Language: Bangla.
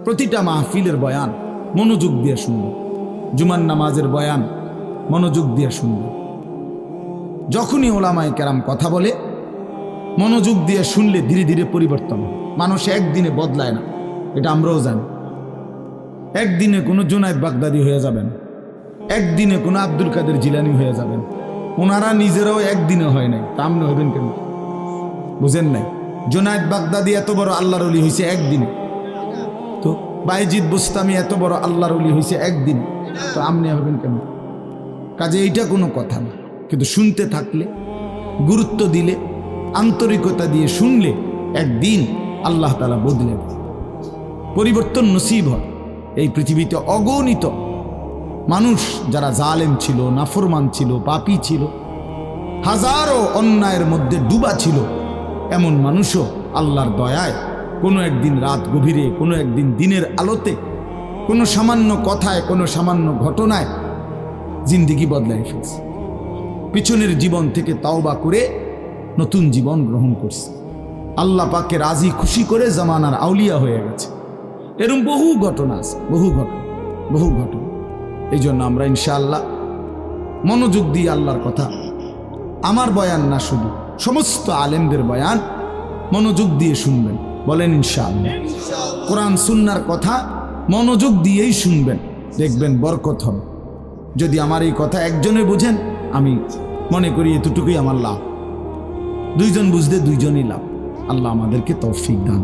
প্রতিটা মাহফিলের বয়ান মনোযোগ দিয়ে শুনবেন, জুমার নামাজের বয়ান মনোযোগ দিয়ে শুনবেন। যখনই ওলামায়ে কেরাম কথা বলে মনোযোগ দিয়ে শুনলে ধীরে ধীরে পরিবর্তন হয়। মানুষ একদিনে বদলায় না, এটা আমরাও জানি। একদিনে কোনো জুনায়েদ বাগদাদি হয়ে যাবেন, একদিনে কোনো আব্দুল কাদের জিলানি হয়ে যাবেন। ওনারা নিজেরাও একদিনে হয় নাই, তা আপনি হবেন কেন? বুঝেন নাই? জুনায়েদ বাগদাদি এত বড় আল্লাহর ওলি হয়েছে একদিনে, তো বাইজিদ বুস্তামি এত বড় আল্লাহর ওলি হয়েছে একদিন, তো আপনি হবেন কেন? কাজে এইটা কোনো কথা না, কিন্তু শুনতে থাকলে, গুরুত্ব দিলে, আন্তরিকতা দিয়ে শুনলে একদিন আল্লাহ তাআলা বদলে দেয়, পরিবর্তন নসিব হয়। এই পৃথিবীতে অগণিত মানুষ যারা জালেম ছিল, নাফরমান ছিল, পাপী ছিল, হাজারো অন্যায়ের মধ্যে ডুবা ছিল, এমন মানুষও আল্লাহর দয়ায় কোনো একদিন রাত গভীরে, কোনো একদিন দিনের আলোতে, কোনো সামান্য কথায়, কোনো সামান্য ঘটনায় জিন্দেগি বদলায় ফেলছে। পিছনের জীবন থেকে তাওবা করে নতুন জীবন গ্রহণ করছে, আল্লাহ পাককে রাজি খুশি করে জামানার আউলিয়া হয়ে গেছে। এরকম বহু ঘটনা আছে, বহু ঘটনা। এই জন্য আমরা ইনশাআল্লাহ মনোযোগ দিয়ে আল্লাহর কথা, আমার বয়ান না শুধু সমস্ত আলেমদের বয়ান মনোযোগ দিয়ে শুনবেন। বলেন ইনশাআল্লাহ। কোরআন সুন্নাহর কথা মনোযোগ দিয়েই শুনবেন, দেখবেন বরকত হবে। যদি আমার এই কথা একজনে বুঝেন, আমি মনে করি এতটুকুই আমার লাভ। দুইজন বুঝলে দুইজনই লাভ। আল্লাহ আমাদেরকে তৌফিক দান।